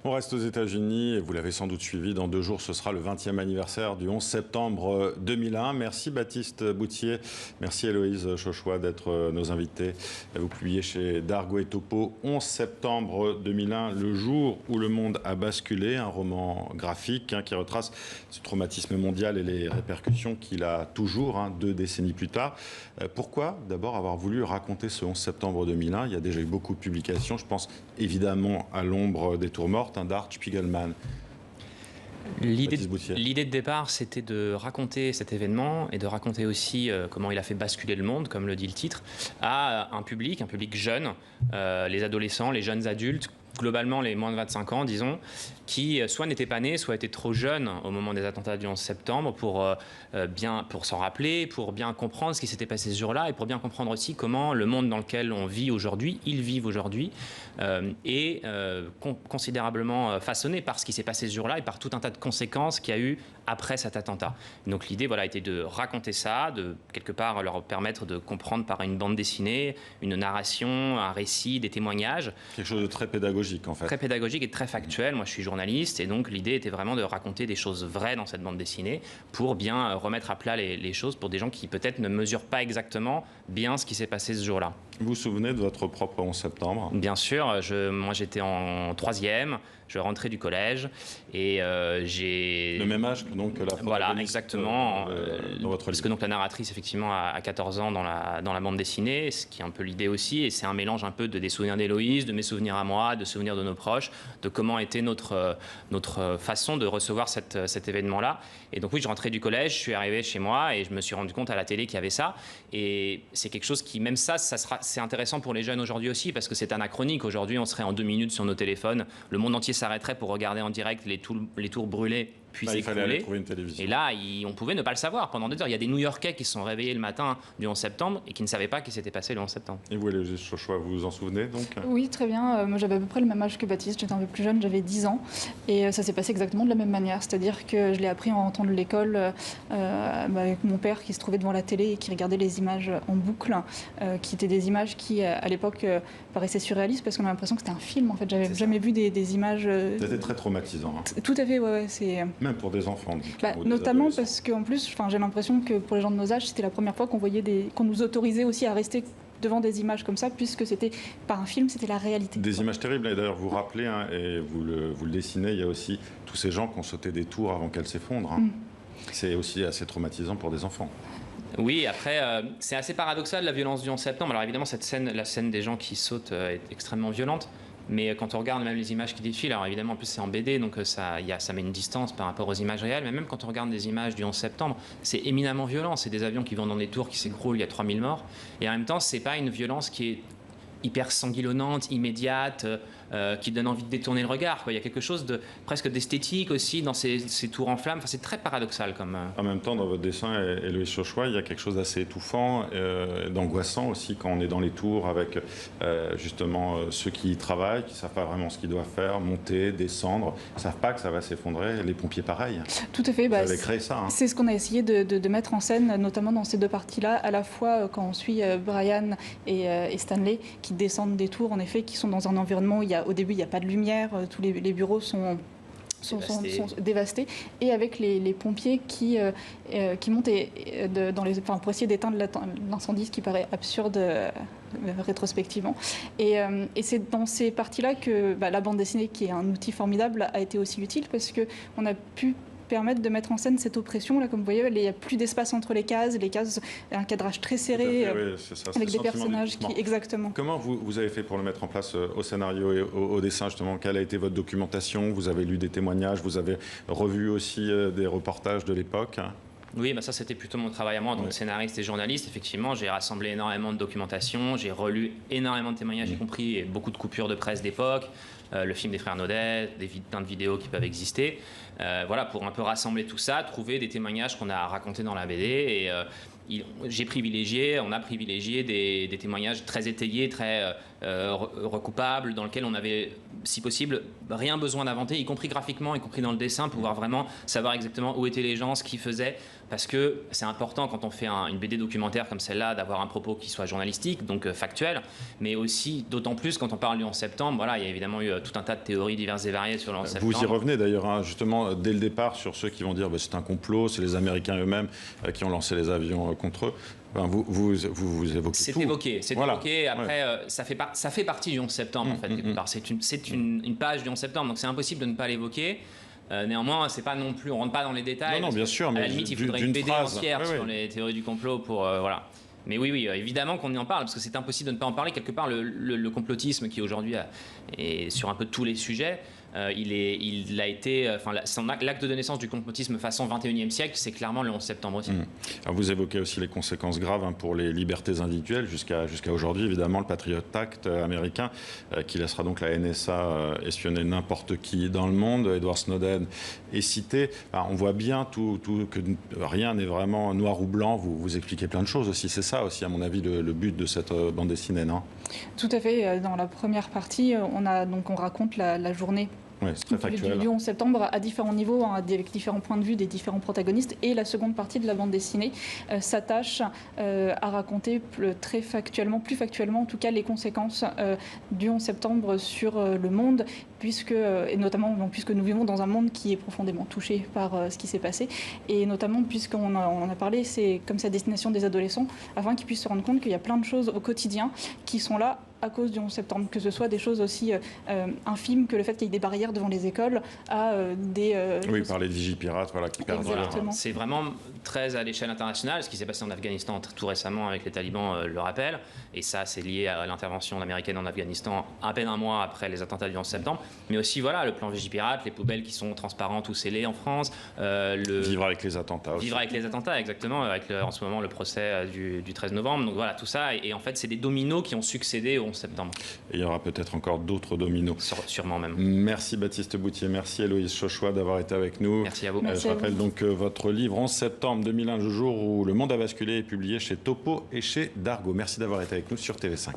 On reste aux États-Unis et vous l'avez sans doute suivi. Dans 2 jours, ce sera le 20e anniversaire du 11 septembre 2001. Merci Baptiste Boutier, merci Héloïse Chauchois d'être nos invités. Vous publiez chez Dargaud et Topo 11 septembre 2001, le jour où le monde a basculé, un roman graphique qui retrace ce traumatisme mondial et les répercussions qu'il a toujours, 2 décennies plus tard. Pourquoi d'abord avoir voulu raconter ce 11 septembre 2001? Il y a déjà eu beaucoup de publications, je pense évidemment à l'ombre des tours mortes, d'Art Spiegelman. L'idée de départ, c'était de raconter cet événement et de raconter aussi comment il a fait basculer le monde, comme le dit le titre, à un public jeune, les adolescents, les jeunes adultes, globalement les moins de 25 ans, disons, qui soit n'étaient pas nés, soit étaient trop jeunes au moment des attentats du 11 septembre pour s'en rappeler, pour bien comprendre ce qui s'était passé ce jour-là et pour bien comprendre aussi comment le monde dans lequel on vit aujourd'hui, ils vivent aujourd'hui, est considérablement façonné par ce qui s'est passé ce jour-là et par tout un tas de conséquences qu'il y a eu après cet attentat. Donc l'idée était de raconter ça, de quelque part leur permettre de comprendre par une bande dessinée, une narration, un récit, des témoignages. Quelque chose de très pédagogique en fait. Très pédagogique et très factuel. Moi je suis journaliste et donc l'idée était vraiment de raconter des choses vraies dans cette bande dessinée pour bien remettre à plat les choses pour des gens qui peut-être ne mesurent pas exactement bien ce qui s'est passé ce jour-là. Vous vous souvenez de votre propre 11 septembre? Bien sûr, moi j'étais en 3e, je rentrais du collège et j'ai... Le même âge donc que la Voilà, exactement. Dans votre parce livre. que donc la narratrice effectivement a 14 ans dans la bande dessinée, ce qui est un peu l'idée aussi, et c'est un mélange un peu des souvenirs d'Héloïse, de mes souvenirs à moi, de souvenirs de nos proches, de comment était notre façon de recevoir cet événement-là. Et donc oui, je rentrais du collège, je suis arrivé chez moi et je me suis rendu compte à la télé qu'il y avait ça. Et c'est quelque chose qui, même c'est intéressant pour les jeunes aujourd'hui aussi, parce que c'est anachronique. Aujourd'hui, on serait en 2 minutes sur nos téléphones, le monde entier s'arrêterait pour regarder en direct les tours brûlés puis il fallait aller trouver une s'écrouler. télévision. Et là, on pouvait ne pas le savoir pendant 2 heures. Il y a des New-Yorkais qui se sont réveillés le matin du 11 septembre et qui ne savaient pas ce qui s'était passé le 11 septembre. Et vous, Héloïse Chauchois, vous vous en souvenez donc? Oui, très bien. Moi, j'avais à peu près le même âge que Baptiste. J'étais un peu plus jeune, j'avais 10 ans. Et ça s'est passé exactement de la même manière. C'est-à-dire que je l'ai appris en rentrant de l'école avec mon père qui se trouvait devant la télé et qui regardait les images en boucle, qui étaient des images qui, à l'époque, paraissaient surréalistes parce qu'on a l'impression que c'était un film. En fait, j'avais jamais vu des images... C'était très traumatisant. Tout à fait, ouais, c'est... Même pour des enfants. Notamment parce qu'en plus, j'ai l'impression que pour les gens de nos âges, c'était la première fois qu'on nous autorisait aussi à rester devant des images comme ça, puisque c'était pas un film, c'était la réalité. Des images terribles. Et d'ailleurs, vous rappelez, et vous le dessinez, il y a aussi tous ces gens qui ont sauté des tours avant qu'elles s'effondrent. C'est aussi assez traumatisant pour des enfants. Oui, après, c'est assez paradoxal la violence du 11 septembre. Alors évidemment, la scène des gens qui sautent est extrêmement violente. Mais quand on regarde même les images qui défilent, alors évidemment en plus c'est en BD, donc ça met une distance par rapport aux images réelles, mais même quand on regarde des images du 11 septembre, c'est éminemment violent. C'est des avions qui vont dans des tours qui s'écroulent, il y a 3000 morts. Et en même temps, c'est pas une violence qui est hyper sanguillonnante, immédiate, qui donne envie de détourner le regard, quoi. Il y a quelque chose de presque d'esthétique aussi dans ces tours en flammes. Enfin, c'est très paradoxal comme... En même temps, dans votre dessin, Héloïse Chauchois, il y a quelque chose d'assez étouffant, d'angoissant aussi quand on est dans les tours avec justement ceux qui y travaillent, qui ne savent pas vraiment ce qu'ils doivent faire, monter, descendre, ils ne savent pas que ça va s'effondrer, les pompiers pareil. Tout à fait. Vous avez créé ça. C'est ce qu'on a essayé de mettre en scène, notamment dans ces 2 parties-là, à la fois quand on suit Brian et Stanley, qui descendent des tours, en effet, qui sont dans un environnement où au début il n'y a pas de lumière, tous les bureaux sont dévastés, et avec les pompiers qui montent pour essayer d'éteindre l'incendie, ce qui paraît absurde rétrospectivement. Et c'est dans ces parties-là que la bande dessinée, qui est un outil formidable, a été aussi utile, parce qu'on a pu permettre de mettre en scène cette oppression. Là, comme vous voyez, il n'y a plus d'espace entre les cases, un cadrage très serré, avec des personnages qui... Exactement. Comment vous avez fait pour le mettre en place au scénario et au dessin, justement? Quelle a été votre documentation? Vous avez lu des témoignages, vous avez revu aussi des reportages de l'époque? Oui, ça c'était plutôt mon travail à moi, donc scénariste et journaliste. Effectivement, j'ai rassemblé énormément de documentation, j'ai relu énormément de témoignages, y compris beaucoup de coupures de presse d'époque, le film des frères Naudet, plein de vidéos qui peuvent exister. Voilà, pour un peu rassembler tout ça, trouver des témoignages qu'on a racontés dans la BD. Et on a privilégié des témoignages très étayés, recoupable, dans lequel on avait, si possible, rien besoin d'inventer, y compris graphiquement, y compris dans le dessin, pouvoir vraiment savoir exactement où étaient les gens, ce qu'ils faisaient, parce que c'est important quand on fait une BD documentaire comme celle-là d'avoir un propos qui soit journalistique, donc factuel, mais aussi d'autant plus quand on parle du 11 septembre. Voilà, il y a évidemment eu tout un tas de théories diverses et variées sur le 11 septembre. Vous y revenez d'ailleurs, hein, justement, dès le départ, sur ceux qui vont dire c'est un complot, c'est les Américains eux-mêmes qui ont lancé les avions contre eux. Enfin, vous évoquez c'est tout. Évoqué. Voilà. Après, ça fait partie du 11 septembre, en fait, quelque part. C'est une page du 11 septembre, donc c'est impossible de ne pas l'évoquer. Néanmoins, c'est pas non plus, on rentre pas dans les détails. Non, bien sûr. À la limite, il faudrait une BD entière sur les théories du complot pour voilà. Mais oui, évidemment qu'on en parle, parce que c'est impossible de ne pas en parler. Quelque part, le complotisme qui aujourd'hui est sur un peu tous les sujets, il a été, l'acte de naissance du complotisme façon 21e siècle, c'est clairement le 11 septembre aussi. Alors vous évoquez aussi les conséquences graves pour les libertés individuelles jusqu'à aujourd'hui, évidemment, le Patriot Act américain qui laissera donc la NSA espionner n'importe qui dans le monde. Edward Snowden est cité. On voit bien que rien n'est vraiment noir ou blanc. Vous expliquez plein de choses aussi. C'est ça aussi, à mon avis, le but de cette bande dessinée, non? Tout à fait. Dans la première partie, on raconte la journée. Oui, c'est très factuel. Du 11 septembre à différents niveaux, avec différents points de vue des différents protagonistes. Et la seconde partie de la bande dessinée s'attache à raconter plus factuellement en tout cas, les conséquences du 11 septembre sur le monde, et notamment puisque nous vivons dans un monde qui est profondément touché par ce qui s'est passé. Et notamment, puisqu'on en a parlé, c'est comme sa destination des adolescents, afin qu'ils puissent se rendre compte qu'il y a plein de choses au quotidien qui sont là à cause du 11 septembre, que ce soit des choses aussi infimes que le fait qu'il y ait des barrières devant les écoles, à des... oui, parler de Vigipirate, voilà, qui perdent. C'est vraiment très à l'échelle internationale. Ce qui s'est passé en Afghanistan tout récemment avec les talibans le rappelle. Et ça, c'est lié à l'intervention américaine en Afghanistan à peine un mois après les attentats du 11 septembre. Mais aussi, voilà, le plan Vigipirate, les poubelles qui sont transparentes ou scellées en France. Vivre avec les attentats aussi. Vivre avec les attentats, exactement. Avec en ce moment le procès du 13 novembre. Donc voilà, tout ça. Et en fait, c'est des dominos qui ont succédé au 11 septembre. Et il y aura peut-être encore d'autres dominos. Sûrement même. Merci Baptiste Bouttier, merci Héloïse Chauchois d'avoir été avec nous. Merci à vous. Merci je rappelle donc votre livre 11 septembre 2001, le jour où le monde a basculé, est publié chez Topo et chez Dargaud. Merci d'avoir été avec nous sur TV5.